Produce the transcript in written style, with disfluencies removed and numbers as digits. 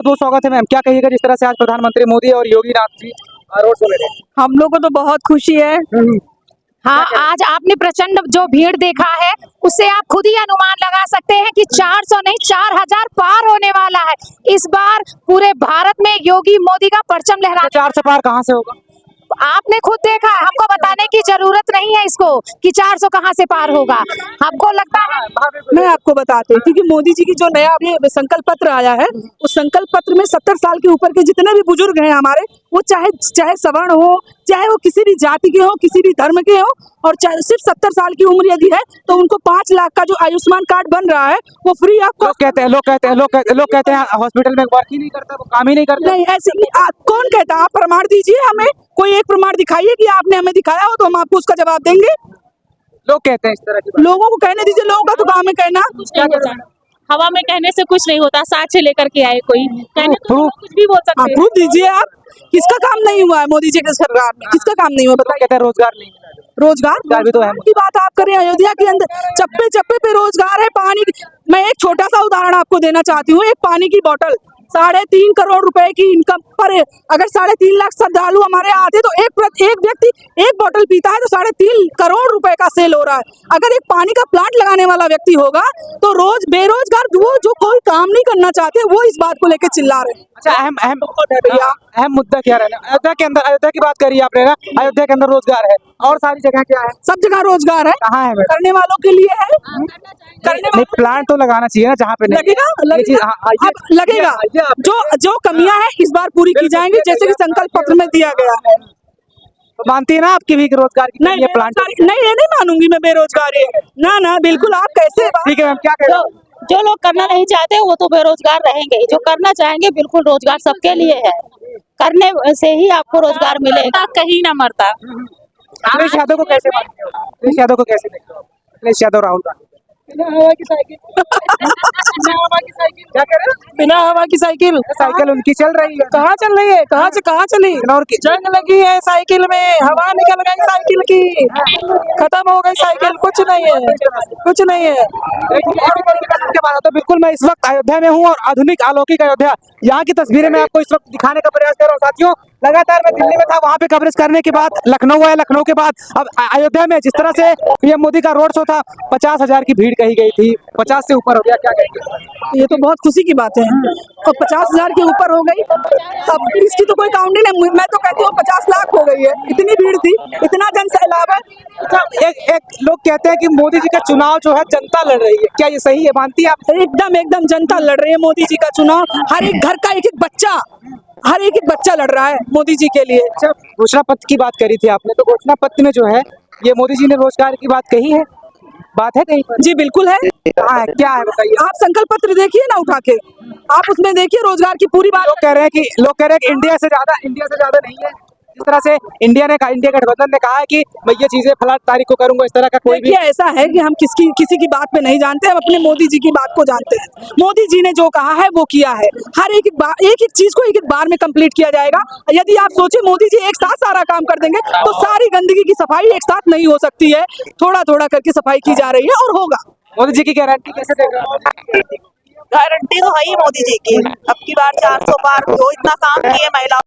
बहुत स्वागत है मैम। क्या कहिएगा जिस तरह से आज प्रधानमंत्री मोदी और योगी नाथ जी रोड शो में रहे? हम लोग को तो बहुत खुशी है। हाँ, आज आपने प्रचंड जो भीड़ देखा है उससे आप खुद ही अनुमान लगा सकते हैं कि 400 नहीं 4000 पार होने वाला है। इस बार पूरे भारत में योगी मोदी का परचम लहरा। 400 पार कहाँ से होगा? आपने खुद देखा, हमको बताने की जरूरत नहीं है इसको कि 400 कहाँ से पार होगा। हमको लगता है मैं आपको बताती हूँ क्योंकि मोदी जी की जो नया अभी संकल्प पत्र आया है उस संकल्प पत्र में 70 साल के ऊपर के जितने भी बुजुर्ग हैं हमारे, वो चाहे सवर्ण हो, चाहे वो किसी भी जाति के हो, किसी भी धर्म के हो, और चाहे सिर्फ 70 साल की उम्र यदि है तो उनको 5 लाख का जो आयुष्मान कार्ड बन रहा है वो फ्री आपको। लोग कहते हैं हॉस्पिटल में वर्क ही नहीं करता, वो काम ही नहीं करता। नहीं, ऐसे कौन कहता? आप प्रमाण दीजिए, हमें कोई एक प्रमाण दिखाइए कि आपने हमें दिखाया हो तो हम आपको उसका जवाब देंगे। लोग कहते हैं इस तरह की बात। लोगों को कहने दीजिए, लोगों का तो काम है कहना। क्या कहते हैं? हवा में कहने से कुछ नहीं होता, साक्ष्य लेकर के आए कोई कहने तो लोग कुछ भी बोल सकते हैं। प्रूफ दीजिए आप। किसका काम नहीं हुआ है मोदी जी के सरकार में? किसका काम नहीं हुआ लोग बताइए? कहते हैं रोजगार नहीं मिला। रोजगार भी तो है। की बात आप करें, अयोध्या के अंदर चप्पे चप्पे पे रोजगार है। पानी, मैं एक छोटा सा उदाहरण आपको देना चाहती हूँ। एक पानी की बोतल 3.5 करोड़ रुपए की इनकम पर, अगर 3.5 लाख श्रद्धालु हमारे आते तो एक व्यक्ति एक बोतल पीता है तो 3.5 करोड़ रुपए का सेल हो रहा है। अगर एक पानी का प्लांट लगाने वाला व्यक्ति होगा तो रोज बेरोजगार वो जो कोई काम नहीं करना चाहते वो इस बात को लेकर चिल्ला रहे हैं। अच्छा, अहम मुद्दा क्या रहना? अयोध्या की बात करिए आपने ना। अयोध्या के अंदर रोजगार है और सारी जगह क्या है? सब जगह रोजगार है। कहाँ है? करने वालों के लिए है। नहीं, प्लांट तो लगाना चाहिए ना जहाँ पे लगेगा। जो कमियां हैं इस बार पूरी की जाएंगी, जैसे कि संकल्प पत्र में दिया गया है। तो मानती है ना आपकी भी रोजगार की नहीं, प्लांट? नहीं, ये नहीं मानूंगी मैं बेरोजगारी। ना बिल्कुल। आप कैसे? ठीक है मैम, क्या कह रहे हो? जो लोग करना नहीं चाहते वो तो बेरोजगार रहेंगे, जो करना चाहेंगे बिल्कुल रोजगार सबके लिए है। करने से ही आपको रोजगार मिलेगा, कहीं ना मरता। अखिलेश यादव को कैसे मानते हो? अखिलेश यादव को कैसे देखते हो? अखिलेश यादव, राहुल गांधी। बिना हवा की साइकिल। क्या कह रहे हो? बिना हवा की साइकिल। साइकिल उनकी चल रही है। कहाँ चल रही है? कहाँ से कहाँ चली? और जंग लगी है साइकिल में, हवा निकल गई साइकिल की, खत्म हो गई साइकिल। कुछ नहीं है, कुछ नहीं है। तो बिल्कुल मैं इस वक्त अयोध्या में हूँ और आधुनिक अलौकिक अयोध्या, यहाँ की तस्वीरें मैं आपको इस वक्त दिखाने का प्रयास कर रहा हूँ। साथियों, लगातार मैं दिल्ली में था, वहाँ पे कवरेज करने के बाद लखनऊ आया, लखनऊ के बाद अब अयोध्या में जिस तरह से पीएम मोदी का रोड शो था, 50,000 की भीड़ कही गई थी, 50 से ऊपर हो गया। क्या कहेंगे? ये तो बहुत खुशी की बात है और 50,000 के ऊपर हो गई। अब इसकी तो कोई काउंटिंग नहीं। मैं तो कहती हूँ 50 लाख हो गई है। इतनी भीड़ थी, इतना जन सैलाब है। एक लोग कहते हैं कि मोदी जी का चुनाव जो है जनता लड़ रही है, क्या ये सही है? मानती है आप? एकदम जनता लड़ रही है मोदी जी का चुनाव। हर एक घर का हर एक बच्चा लड़ रहा है मोदी जी के लिए। अच्छा, घोषणा पत्र की बात करी थी आपने, तो घोषणा पत्र में जो है ये मोदी जी ने रोजगार की बात कही है, बात है कहीं पर? जी बिल्कुल है। कहाँ है, क्या है बताइए? आप संकल्प पत्र देखिए ना उठा के, आप उसमें देखिए रोजगार की पूरी बात। लोग कह रहे हैं कि इंडिया से ज्यादा नहीं है। इस तरह से इंडिया गठबंधन ने कहा है कि मैं ये चीजें फलां तारीख को करूंगा। इस तरह का कोई भी ऐसा है कि हम किसी की बात पे नहीं जानते, हम अपने मोदी जी की बात को जानते हैं। मोदी जी ने जो कहा है वो किया है। हर एक चीज को एक बार में कंप्लीट किया जाएगा। यदि आप सोचे मोदी जी एक साथ सारा काम कर देंगे तो सारी गंदगी की सफाई एक साथ नहीं हो सकती है, थोड़ा थोड़ा करके सफाई की जा रही है और होगा। मोदी जी की गारंटी कैसे देगा? गारंटी तो है ही मोदी जी की। अब की बार 400 पार जो इतना काम किए महिलाओं